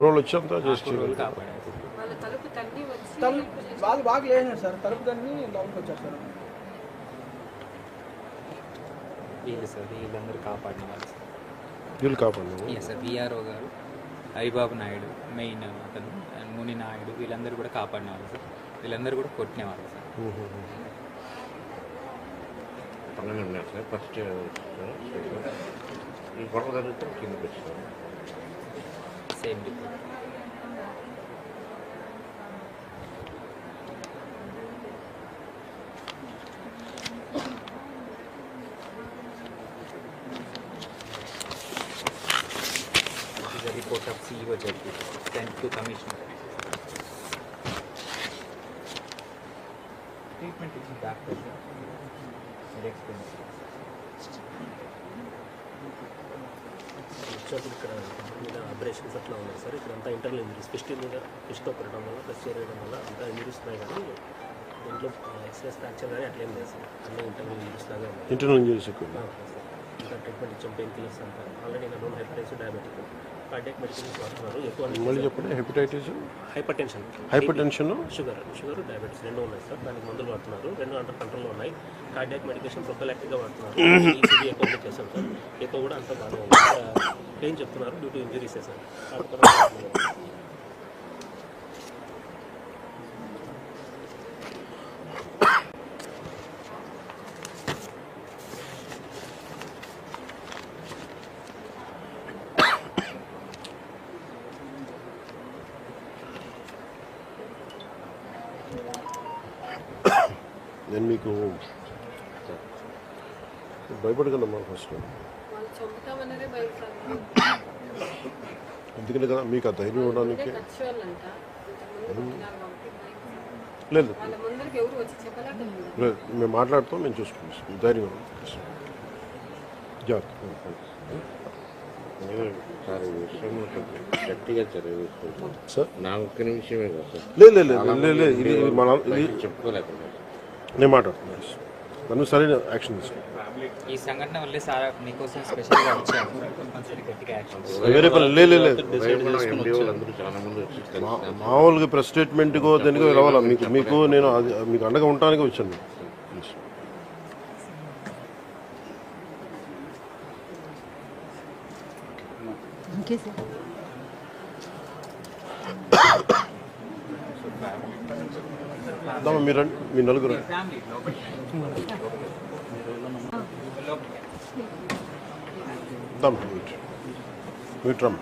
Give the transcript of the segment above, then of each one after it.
రోడ్లు వచ్చేంత చేసి బాగా లేదు సార్, తలుపు దాన్ని లోపలికి వచ్చారు సార్. వీళ్ళు సార్ వీళ్ళందరూ కాపాడిన వాళ్ళు సార్. వీళ్ళు కాపాడిన సార్ విఆర్ఓ గారు, హరిబాబు నాయుడు మెయిన్ అతను, ముని నాయుడు వీళ్ళందరూ కూడా కాపాడిన వాళ్ళు సార్. వీళ్ళందరూ కూడా కొట్టినేవాళ్ళు సార్. పక్కనే ఉన్నారు సార్. ఫస్ట్ ఈ గొడవ జరిగితే కిందకి వచ్చారు. Same report. This is a report of CEO Jaggi sent to Commissioner. Treatment is back pressure. Expensive. ఇక్కడ మీద ఆపరేషన్స్ అట్లా ఉన్నాయి సార్. ఇక్కడంతా ఇంటర్నల్ ఇంజరీస్, ఫిస్ట్తో కొట్టడం వల్ల ప్రెస్ చేయడం వల్ల అంతా ఇంజరీస్ ఉన్నాయి. కానీ దీంట్లో ఎక్స్ప్రెస్ ఫ్రాక్చర్ కానీ అట్లేం లేదు సార్. అన్నీ ఇంటర్నల్ ఇంజరీస్ లాగా ఉన్నాయి. ఇంటర్నల్ ఇంజరీస్ ఎక్కువ సార్ ఇంకా ట్రీట్మెంట్ ఇచ్చాం. పెయిన్ కిల్లర్స్ అంతా ఆల్రెడీ నా loan hepatitis, diabetic, cardiac medicines వాడుతున్నారు. ఎక్కువ మళ్ళీ చెప్పండి. Hepatitis, hyper tension, sugar, diabetes రెండు ఉన్నాయి సార్. దానికి మందులు వాడుతున్నారు. రెండు అండర్ కంట్రోల్లో ఉన్నాయి. కార్డియాక్ మెడికేషన్ ప్రొఫైలాక్టిక్గా వాడుతున్నారు. ఈసీజీ ఎక్కువ చేస్తాం సార్. ఎక్కువ కూడా అంతా బాగానే ఉంది. పెయిన్ చెప్తున్నారు డ్యూ టు ఇంజరీసే సార్. నేను మీకు భయపడగలను మా ఫస్ట్, ఎందుకంటే కదా మీకు ఆ ధైర్యం ఇవ్వడానికి. లేదు లేదు, మేము మాట్లాడుతాం, మేము చూసుకుంటాం. ధైర్యం జాగ్రత్త సార్. ఈ విషయం గట్టిగా చదివిస్తుంది సార్. నా ఒక్క నిమిషమే కదా సార్. లేదు ఇది మన చెప్పుకోలేకుండా నేను మాట్లాడుతున్నాను. నన్ను సరైన యాక్షన్ తీసుకో. ఈ సంఘటన వల్లే సార్ మీకోసం స్పెషల్గా వచ్చాము. కంపల్సరీ గట్టిగా యాక్షన్. వేరే పని లేదు. అందరూ చాలా మంది వచ్చి మామూలుగా ప్రెస్ స్టేట్మెంట్కో దేనికో రావాలా మీకు నేను అది మీకు అండగా ఉండటానికి వచ్చాను. మీరు మీ నలుగురు మీట్రమ్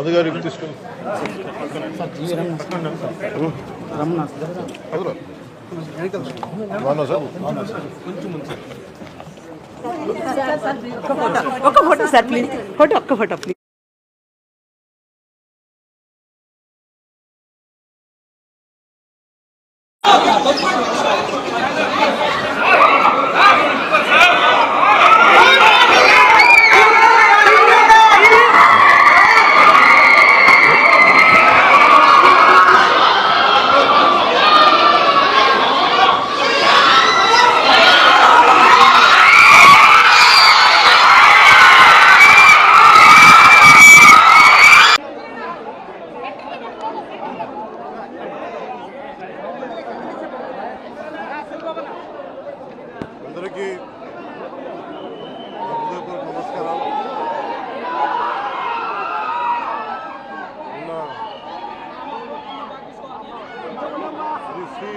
అది గారు తీసుకొని అవునా సార్. ఒక ఫోటో సార్ ప్లీజ్. ఒక్క ఫోటో ప్లీజ్. అందరికీ హృదయపూర్వక నమస్కారాలు. నిన్న శ్రీ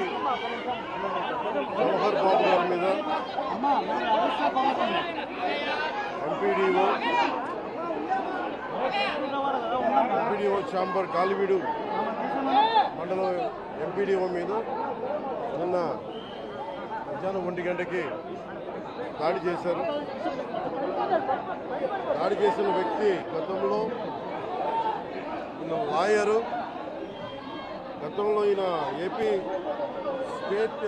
జవహర్ బాబు గారి మీద ఎంపీడీఓ ఛాంబర్ కాలివీడు మండలం ఎంపీడీఓ మీద నిన్న మధ్యాహ్నం 1 గంటకి దాడి చేశారు. దాడి చేసిన వ్యక్తి గతంలో ఈయన లాయరు, గతంలో ఈయన ఏపీ స్టేట్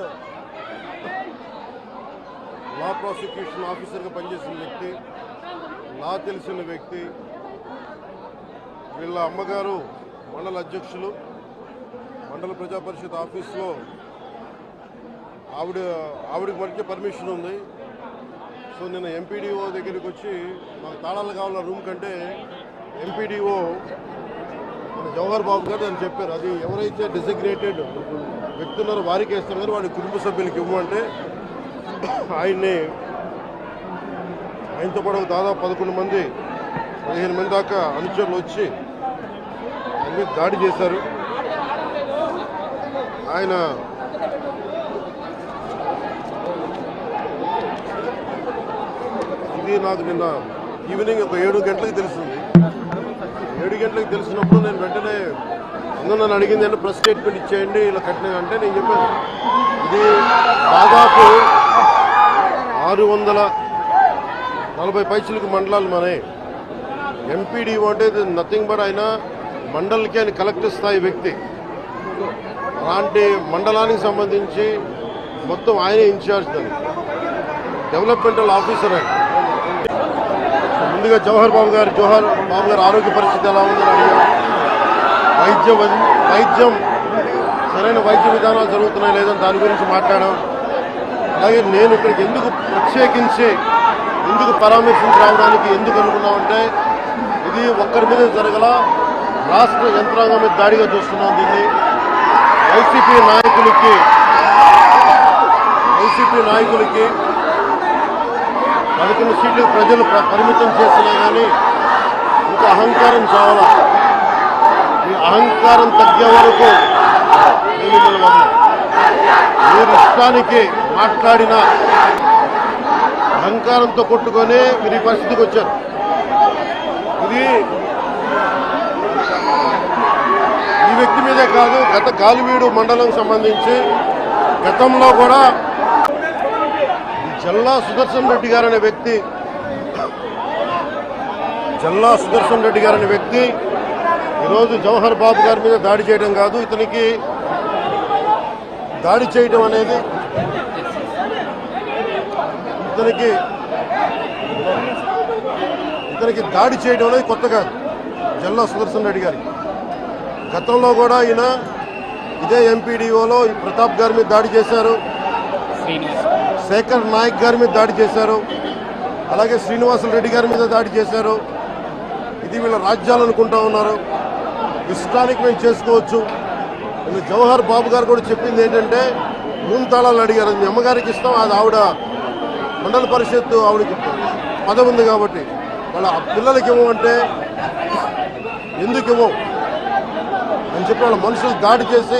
లా ప్రాసిక్యూషన్ ఆఫీసర్గా పనిచేసిన వ్యక్తి, లా తెలిసిన వ్యక్తి. వీళ్ళ అమ్మగారు మండల అధ్యక్షులు, మండల ప్రజా పరిషత్ ఆఫీస్లో ఆవిడకి మటుకే పర్మిషన్ ఉంది. సో నిన్న ఎంపీడీఓ దగ్గరికి వచ్చి మాకు తాళాలు కావాల రూమ్ కంటే ఎంపీడీఓ మన జవహర్ బాబు గారు అని చెప్పారు. అది ఎవరైతే డిజిగ్నేటెడ్ వ్యక్తి ఉన్నారో వారికి వేస్తారు కానీ వాడి కుటుంబ సభ్యులకి ఇవ్వమంటే ఆయనతో పాటు దాదాపు 11 మంది 15 మంది దాకా అనుచరులు వచ్చి ఆయన మీద దాడి చేశారు. ఆయన ఇది నాకు నిన్న ఈవినింగ్ ఒక 7 గంటలకు తెలిసింది. 7 గంటలకు తెలిసినప్పుడు నేను వెంటనే అందరూ నన్ను అడిగింది అంటే ప్రెస్ స్టేట్మెంట్ ఇచ్చేయండి ఇలా కట్టిన అంటే నేను చెప్పాను ఇది దాదాపు 640 పైసలకు మండలాలు మనే. ఎంపీడీఓ అంటే నథింగ్ బట్ ఆయన మండలికి ఆయన కలెక్టర్ స్థాయి వ్యక్తి. అలాంటి మండలానికి సంబంధించి మొత్తం ఆయనే ఇన్ఛార్జ్ దాన్ని డెవలప్మెంటల్ ఆఫీసర్ ఆయన. ముందుగా జవహర్ బాబు గారు ఆరోగ్య పరిస్థితి ఎలా ఉందని అడిగారు. వైద్యం సరైన వైద్య విధానాలు జరుగుతున్నాయి లేదని దాని గురించి మాట్లాడాం. అలాగే నేను ఇక్కడికి ఎందుకు పరామర్శించి రావడానికి ఎందుకు అనుకున్నామంటే ఇది ఒక్కరి మీద జరగల, రాష్ట్ర యంత్రాంగం మీద దాడిగా చూస్తున్నాం. దీన్ని వైసీపీ నాయకులకి 11 సీట్లు ప్రజలు పరిమితం చేసినా కానీ ఇంకా అహంకారం చావాలా. ఈ అహంకారం తగ్గే వరకు మీరు ఇష్టానికి మాట్లాడిన అహంకారంతో కొట్టుకొని మీరు ఈ పరిస్థితికి వచ్చారు. ఇది ఈ వ్యక్తి మీదే కాదు, గత గాలివీడు మండలం సంబంధించి గతంలో కూడా జల్లా సుదర్శన్ రెడ్డి గారు అనే వ్యక్తి ఈరోజు జవహర్ బాబు గారి మీద దాడి చేయడం కాదు, ఇతనికి దాడి చేయడం అనేది దాడి చేయడం అనేది కొత్త కాదు. జల్లా సుదర్శన్ రెడ్డి గారికి గతంలో కూడా ఈయన ఇదే ఎంపీడీఓలో ప్రతాప్ గారి మీద దాడి చేశారు, శేఖర్ నాయక్ గారి మీద దాడి చేశారు, అలాగే శ్రీనివాసులు రెడ్డి గారి మీద దాడి చేశారు. ఇది వీళ్ళ రాజ్యాలు అనుకుంటా ఉన్నారు. ఇష్టానికి మేము చేసుకోవచ్చు. నేను జవహర్ బాబు గారు కూడా చెప్పింది ఏంటంటే రూమ్ తాళాలు అడిగారు. మీ అమ్మగారికి ఇస్తాం, అది ఆవిడ మండల పరిషత్తు ఆవిడకి పదవి ఉంది కాబట్టి వాళ్ళ పిల్లలకి ఇవ్వమంటే ఎందుకు ఇవ్వం అని చెప్పి వాళ్ళ మనుషులు దాడి చేసి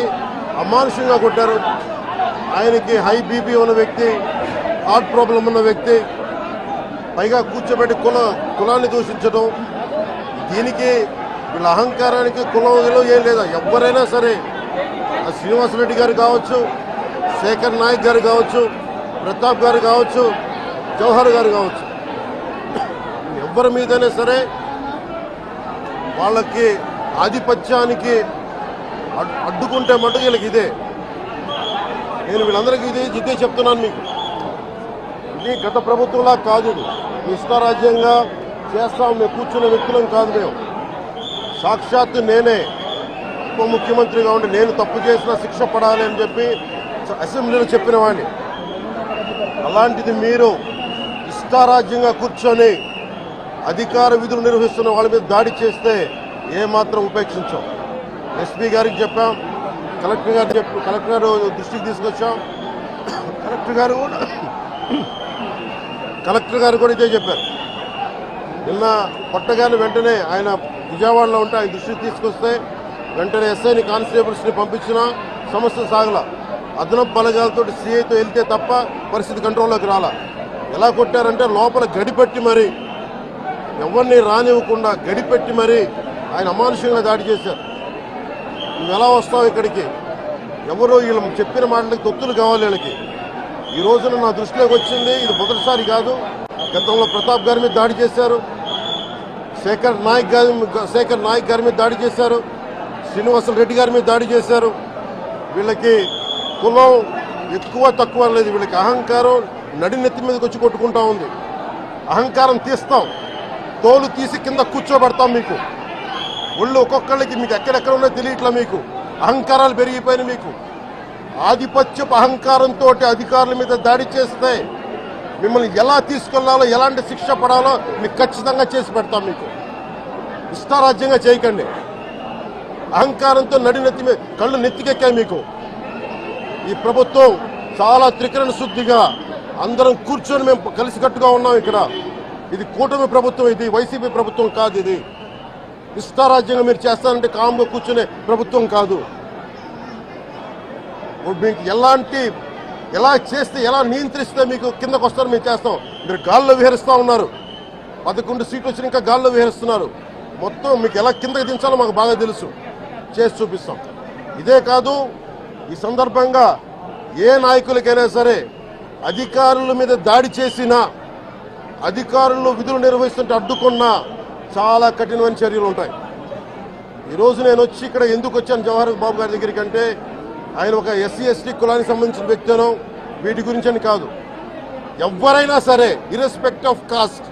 అమానుషంగా కొట్టారు. ఆయనకి హై బీపీ ఉన్న వ్యక్తి, హార్ట్ ప్రాబ్లం ఉన్న వ్యక్తి, పైగా కూర్చోబెట్టి కులాన్ని దూషించడం. దీనికి వీళ్ళ అహంకారానికి కులం ఏం లేదా. ఎవరైనా సరే శ్రీనివాసరెడ్డి గారు కావచ్చు, శేఖర్ నాయక్ గారు కావచ్చు, ప్రతాప్ గారు కావచ్చు, జవహర్ గారు కావచ్చు, ఎవరి మీదైనా సరే వాళ్ళకి ఆధిపత్యానికి అడ్డుకుంటే మటుకు వీళ్ళకి ఇదే. నేను వీళ్ళందరికీ ఇదే చెప్తున్నాను మీకు. ఇది గత ప్రభుత్వంలా కాదు. ఇష్టారాజ్యంగా చేస్తాం మేము కూర్చున్న వ్యక్తులం కాదు. మేము సాక్షాత్తు నేనే ఉప ముఖ్యమంత్రిగా ఉండి నేను తప్పు చేసిన శిక్ష పడాలి అని చెప్పి అసెంబ్లీలో చెప్పిన వాడిని. అలాంటిది మీరు ఇష్టారాజ్యంగా కూర్చొని అధికార విధులు నిర్వహిస్తున్న వాళ్ళ మీద దాడి చేస్తే ఏమాత్రం ఉపేక్షించాం. ఎస్పీ గారికి చెప్పాం, కలెక్టర్ గారు దృష్టికి తీసుకొచ్చాం. కలెక్టర్ గారు కూడా ఇదే చెప్పారు. నిన్న కొట్టగానే వెంటనే ఆయన విజయవాడలో ఉంటే ఆయన దృష్టికి తీసుకొస్తే వెంటనే ఎస్ఐని కానిస్టేబుల్స్ని పంపించిన సమస్య సాగల. అదనపు బలగాలతో సీఐతో వెళ్తే తప్ప పరిస్థితి కంట్రోల్లోకి రాలా. ఎలా కొట్టారంటే లోపల గడిపెట్టి మరి ఎవరిని రానివ్వకుండా గడిపెట్టి మరి ఆయన అమానుషంగా దాడి చేశారు. నువ్వు ఎలా వస్తావు ఇక్కడికి? ఎవరో వీళ్ళు చెప్పిన మాటలకి తొత్తులు కావాలి వీళ్ళకి. ఈ రోజున నా దృష్టిలోకి వచ్చింది, ఇది మొదటిసారి కాదు. గతంలో ప్రతాప్ గారి మీద దాడి చేశారు, శేఖర్ నాయక్ గారి మీద దాడి చేశారు, శ్రీనివాసులు రెడ్డి గారి మీద దాడి చేశారు. వీళ్ళకి కులం ఎక్కువ తక్కువ లేదు. వీళ్ళకి అహంకారం నడినెత్తి మీదకి వచ్చి కొట్టుకుంటా ఉంది. అహంకారం తీస్తాం, తోలు తీసి కింద కూర్చోబెడతాం. మీకు ఒళ్ళు ఒక్కొక్కళ్ళకి మీకు ఎక్కడెక్కడ ఉన్నో తెలియట్లా. మీకు అహంకారాలు పెరిగిపోయినాయి మీకు. ఆధిపత్యపు అహంకారంతో అధికారుల మీద దాడి చేస్తే మిమ్మల్ని ఎలా తీసుకెళ్లాలో, ఎలాంటి శిక్ష పడాలో మీకు ఖచ్చితంగా చేసి పెడతాం. మీకు ఇష్టారాజ్యంగా చేయకండి. అహంకారంతో నడినెత్తి మీద కళ్ళు నెత్తికెక్కాయి మీకు. ఈ ప్రభుత్వం చాలా త్రికరణ శుద్ధిగా అందరం కూర్చొని మేము కలిసికట్టుగా ఉన్నాం ఇక్కడ. ఇది కూటమి ప్రభుత్వం, ఇది వైసీపీ ప్రభుత్వం కాదు. ఇది ఇష్టారాజ్యంగా మీరు చేస్తారంటే కామ్గా కూర్చునే ప్రభుత్వం కాదు. మీకు ఎలా చేస్తే, ఎలా నియంత్రిస్తే మీకు కిందకు వస్తారో మేము చేస్తాం. మీరు గాల్లో విహరిస్తూ ఉన్నారు. 11 సీట్లు వచ్చిన ఇంకా గాల్లో విహరిస్తున్నారు. మొత్తం మీకు ఎలా కిందకి దించాలో మాకు బాగా తెలుసు. చేసి చూపిస్తాం. ఇదే కాదు, ఈ సందర్భంగా ఏ నాయకులకైనా సరే అధికారుల మీద దాడి చేసినా, అధికారులు విధులు నిర్వహిస్తుంటే అడ్డుకున్నా చాలా కఠినమైన చర్యలు ఉంటాయి. ఈరోజు నేను వచ్చి ఇక్కడ ఎందుకు వచ్చాను జవహర్ బాబు గారి దగ్గరికి అంటే, ఆయన ఒక ఎస్సీ ఎస్టీ కులానికి సంబంధించిన వ్యక్తినో వీటి గురించి అని కాదు. ఎవరైనా సరే ఇర్రెస్పెక్ట్ ఆఫ్ కాస్ట్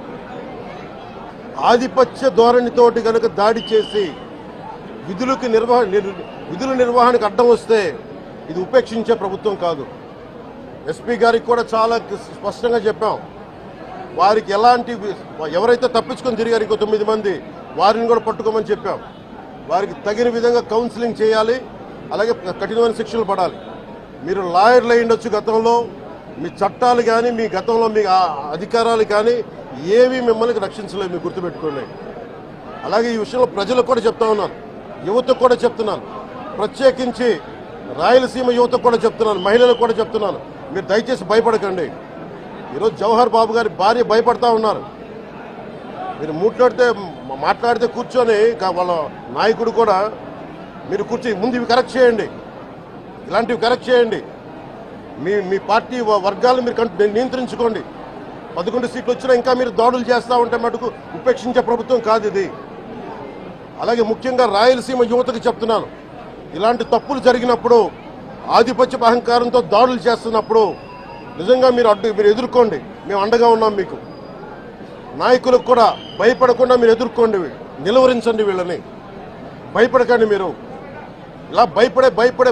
ఆధిపత్య ధోరణితోటి కనుక దాడి చేసి విధుల నిర్వహణకు అడ్డం వస్తే ఇది ఉపేక్షించే ప్రభుత్వం కాదు. ఎస్పీ గారికి కూడా చాలా స్పష్టంగా చెప్పాం. వారికి ఎవరైతే తప్పించుకొని తిరిగారు ఇంకో 9 మంది, వారిని కూడా పట్టుకోమని చెప్పాం. వారికి తగిన విధంగా కౌన్సిలింగ్ చేయాలి, అలాగే కఠినమైన శిక్షలు పడాలి. మీరు లాయర్లు అయి ఉండొచ్చు గతంలో, మీ చట్టాలు కానీ, మీ గతంలో మీ అధికారాలు కానీ ఏవి మిమ్మల్ని రక్షించలేవు, మీరు గుర్తుపెట్టుకోండి. అలాగే ఈ విషయంలో ప్రజలకు కూడా చెప్తా ఉన్నాను, యువతకు కూడా చెప్తున్నాను, ప్రత్యేకించి రాయలసీమ యువతకు కూడా చెప్తున్నాను, మహిళలకు కూడా చెప్తున్నాను, మీరు దయచేసి భయపడకండి. ఈరోజు జవహర్ బాబు గారి భార్య భయపడతా ఉన్నారు. మీరు మాట్లాడితే కూర్చొని వాళ్ళ నాయకుడు కూడా మీరు కూర్చొని ముందు ఇవి కరెక్ట్ చేయండి, ఇలాంటివి కరెక్ట్ చేయండి, మీ పార్టీ వర్గాలను మీరు నియంత్రించుకోండి. 11 సీట్లు వచ్చినా ఇంకా మీరు దాడులు చేస్తూ ఉంటే మటుకు ఉపేక్షించే ప్రభుత్వం కాదు ఇది. అలాగే ముఖ్యంగా రాయలసీమ యువతకు చెప్తున్నాను, ఇలాంటి తప్పులు జరిగినప్పుడు, ఆధిపత్య అహంకారంతో దాడులు చేస్తున్నప్పుడు నిజంగా మీరు ఎదుర్కోండి. మేము అండగా ఉన్నాం మీకు. నాయకులకు కూడా భయపడకుండా మీరు ఎదుర్కోండి, నిలువరించండి వీళ్ళని. భయపడకండి. మీరు ఇలా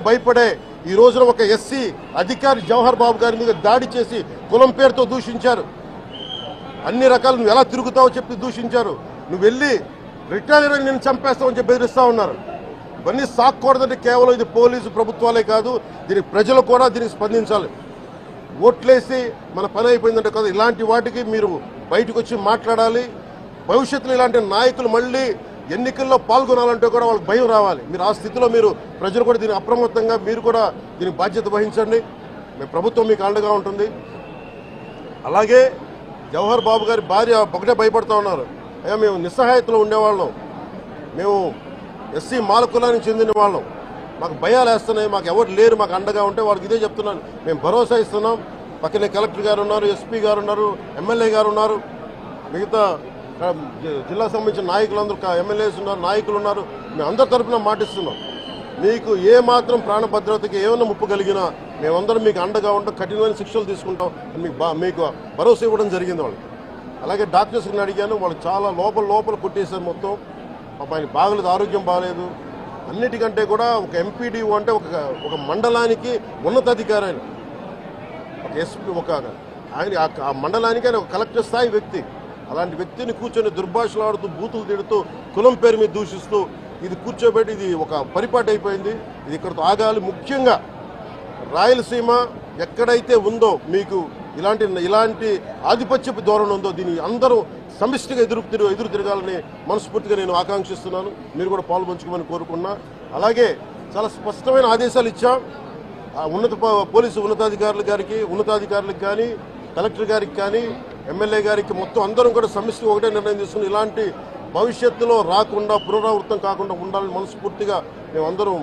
భయపడే ఈ రోజున ఒక ఎస్సీ అధికారి జవహర్ బాబు గారి మీద దాడి చేసి కులం పేరుతో దూషించారు. అన్ని రకాలు నువ్వు ఎలా తిరుగుతావో చెప్పి దూషించారు. నువ్వు వెళ్ళి రిటైర్ అని నేను చంపేస్తావని చెప్పి బెదిరిస్తా ఉన్నారు. ఇవన్నీ సాక్కూడదంటే కేవలం ఇది పోలీసు ప్రభుత్వాలే కాదు, దీనికి ప్రజలు కూడా దీనికి స్పందించాలి. ఓట్లేసి మన పని అయిపోయిందంటే కదా, ఇలాంటి వాటికి మీరు బయటకు వచ్చి మాట్లాడాలి. భవిష్యత్తులో ఇలాంటి నాయకులు మళ్ళీ ఎన్నికల్లో పాల్గొనాలంటే కూడా వాళ్ళకి భయం రావాలి. మీరు ఆ స్థితిలో ప్రజలు కూడా దీనికి అప్రమత్తంగా మీరు కూడా దీనికి బాధ్యత వహించండి. ప్రభుత్వం మీకు అండగా ఉంటుంది. అలాగే జవహర్ బాబు గారి భార్య ఒకటే భయపడుతూ ఉన్నారు. అయ్యా మేము నిస్సహాయతలో ఉండేవాళ్ళం, మేము ఎస్సీ మాల కులానికి చెందిన వాళ్ళం, మాకు భయాలు వేస్తున్నాయి, మాకు ఎవరు లేరు మాకు అండగా ఉంటే వాళ్ళకి ఇదే చెప్తున్నాను. మేము భరోసా ఇస్తున్నాం. పక్కనే కలెక్టర్ గారు ఉన్నారు, ఎస్పీ గారు ఉన్నారు, ఎమ్మెల్యే గారు ఉన్నారు, మిగతా జిల్లా సంబంధించిన నాయకులందరూ ఎమ్మెల్యేస్ ఉన్నారు, నాయకులు ఉన్నారు. మేము అందరి తరఫున మాటిస్తున్నాం. మీకు ఏ మాత్రం ప్రాణభద్రతకి ఏమైనా ముప్పు కలిగినా మేమందరం మీకు అండగా ఉంటాం, కఠినమైన శిక్షలు తీసుకుంటాం అని మీకు భరోసా ఇవ్వడం జరిగింది వాళ్ళకి. అలాగే డాక్టర్స్ని అడిగాను, వాళ్ళు చాలా లోపల కొట్టేశారు మొత్తం. ఆయన బాగలేదు, ఆరోగ్యం బాగలేదు. అన్నిటికంటే కూడా ఒక ఎంపీడీఓ అంటే ఒక మండలానికి ఉన్నతాధికారి ఆయన, ఒక ఎస్పీ, ఆయన ఆ మండలానికి ఆయన ఒక కలెక్టర్ స్థాయి వ్యక్తి. అలాంటి వ్యక్తిని కూర్చొని దుర్భాషలాడుతూ, బూతులు తిడుతూ, కులం పేరు మీద దూషిస్తూ ఇది కూర్చోబెట్టి ఇది ఒక పరిపాటి అయిపోయింది. ఇది ఇక్కడతో ఆగాలి. ముఖ్యంగా రాయలసీమ ఎక్కడైతే ఉందో మీకు ఇలాంటి ఆధిపత్యపు ధోరణి ఉందో దీన్ని అందరూ సమిష్టిగా ఎదురు తిరగాలని మనస్ఫూర్తిగా నేను ఆకాంక్షిస్తున్నాను. మీరు కూడా పాల్పంచుకోమని కోరుకున్నా. అలాగే చాలా స్పష్టమైన ఆదేశాలు ఇచ్చాం. పోలీసు ఉన్నతాధికారులకు కానీ, కలెక్టర్ గారికి కానీ, ఎమ్మెల్యే గారికి మొత్తం అందరం కూడా సమిష్టిగా ఒకటే నిర్ణయం తీసుకుని ఇలాంటి భవిష్యత్తులో రాకుండా, పునరావృతం కాకుండా ఉండాలని మనస్ఫూర్తిగా మేమందరం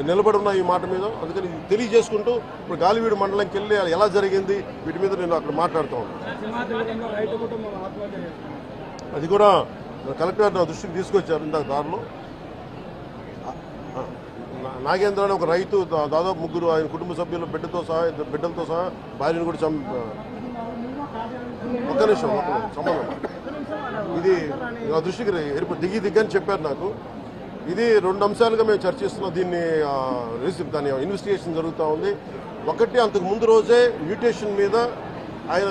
నిలబడి ఉన్న ఈ మాట మీద. అందుకని తెలియజేసుకుంటూ ఇప్పుడు గాలివీడు మండలంకి వెళ్ళి ఎలా జరిగింది వీటి మీద నేను అక్కడ మాట్లాడుతూ ఉన్నాను. అది కూడా కలెక్టర్ నా దృష్టికి తీసుకొచ్చారు ఇందాక దారిలో. నాగేంద్ర అనే ఒక రైతు దాదాపు 3 ఆయన కుటుంబ సభ్యులు బిడ్డలతో సహా భార్యను కూడా ఒక్క నిమిషం సంబంధం ఇది నా దృష్టికి దిగని చెప్పారు నాకు. ఇది 2 అంశాలుగా మేము చర్చిస్తున్నాం. దాని ఇన్వెస్టిగేషన్ జరుగుతూ ఉంది. ఒకటి, అంతకు ముందు రోజే మ్యూటేషన్ మీద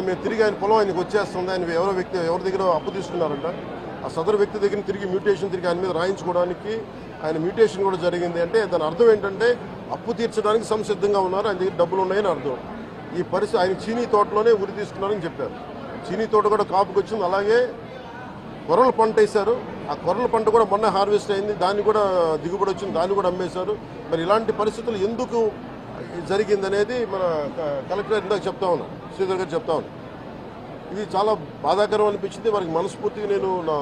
మేము తిరిగి ఆయన పొలం ఆయనకు వచ్చేస్తుంది, ఆయన ఎవరి దగ్గర అప్పు తీసుకున్నారంట, ఆ సదరు వ్యక్తి దగ్గర తిరిగి మ్యూటేషన్ తిరిగి ఆయన మీద రాయించుకోవడానికి ఆయన మ్యూటేషన్ కూడా జరిగింది. అంటే దాని అర్థం ఏంటంటే అప్పు తీర్చడానికి సంసిద్ధంగా ఉన్నారు, ఆయన దగ్గర డబ్బులు ఉన్నాయని అర్థం. ఈ పరిస్థితి ఆయన చీనీ తోటలోనే ఉరి తీసుకున్నారని చెప్పారు. చీనీ తోట కూడా కాపుకి వచ్చింది. అలాగే కొర్రల పంట వేశారు, ఆ కొర్రల పంట కూడా మొన్న హార్వెస్ట్ అయింది, దాన్ని కూడా దిగుబడి వచ్చింది, దాన్ని కూడా అమ్మేశారు. మరి ఇలాంటి పరిస్థితులు ఎందుకు జరిగిందనేది మన కలెక్టర్ ఇందాక చెప్తా ఉన్నాను, శ్రీధర్ గారు చెప్తా ఉన్నాను. ఇది చాలా బాధాకరం అనిపించింది. వారికి మనస్ఫూర్తిగా నేను నా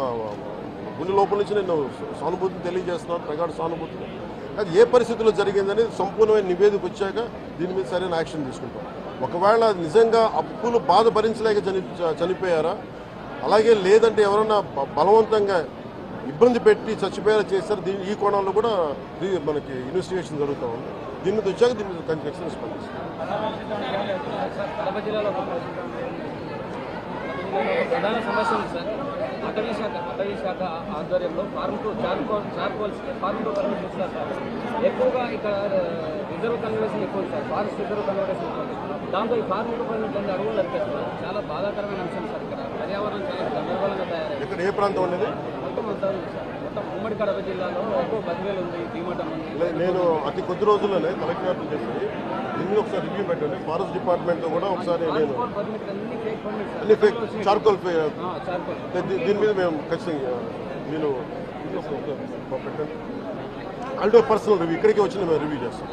గుండె లోపల నుంచి నేను సానుభూతిని తెలియజేస్తున్నాను, ప్రగాఢ సానుభూతిని. అది ఏ పరిస్థితుల్లో జరిగిందనేది సంపూర్ణమైన నివేదిక వచ్చాక దీని మీద సరైన యాక్షన్ తీసుకుంటాం. ఒకవేళ నిజంగా అప్పులు బాధ భరించలేక చనిపోయారా, అలాగే లేదంటే ఎవరన్నా బలవంతంగా ఇబ్బంది పెట్టి చచ్చిపోయేలా చేశారు, ఈ కోణంలో కూడా మనకి ఇన్వెస్టిగేషన్ జరుగుతూ ఉంది. దీని మీద వచ్చాక దీని మీద ఖచ్చితంగా స్పందిస్తాం. ప్రధాన సమస్య ఉంది సార్. అటవీ శాఖ ఆధ్వర్యంలో ఫార్మ్ టు చార్కోల్స్కి ఫార్మ్ టు పర్మిట్ ఇస్తారు సార్. ఎక్కువగా ఇక్కడ రిజర్వ్ కన్వర్షన్ ఎక్కువ సార్, ఫారెస్ట్ రిజర్వ్ కన్వర్షన్ ఎక్కువ. దాంతో ఈ ఫార్మ్ టు పర్మిట్ అన్ని అడుగులు నడిపేస్తున్నారు. చాలా బాధాకరమైన అంశం సార్. ఇక్కడ పర్యావరణం చాలా గందరగోళంగా తయారైంది. ఇక్కడ ఏ ప్రాంతం అనేది మొత్తం అంతా ఉంది సార్. మొత్తం ఉమ్మడి కడప జిల్లాలో ఎక్కువ బదివేలు ఉంది, భీమటం ఉంది. నేను అతి కొద్ది రోజుల్లోనే కలెక్టర్ చేసి దీన్ని ఒకసారి రివ్యూ పెట్టండి. ఫారెస్ట్ డిపార్ట్మెంట్తో కూడా ఒకసారి నేను అన్ని ఫేక్ చార్కోల్ దీని మీద మేము ఖచ్చితంగా నేను పెట్టండి. అంటే పర్సనల్ రివ్యూ ఇక్కడికి వచ్చి మేము రివ్యూ చేస్తాం.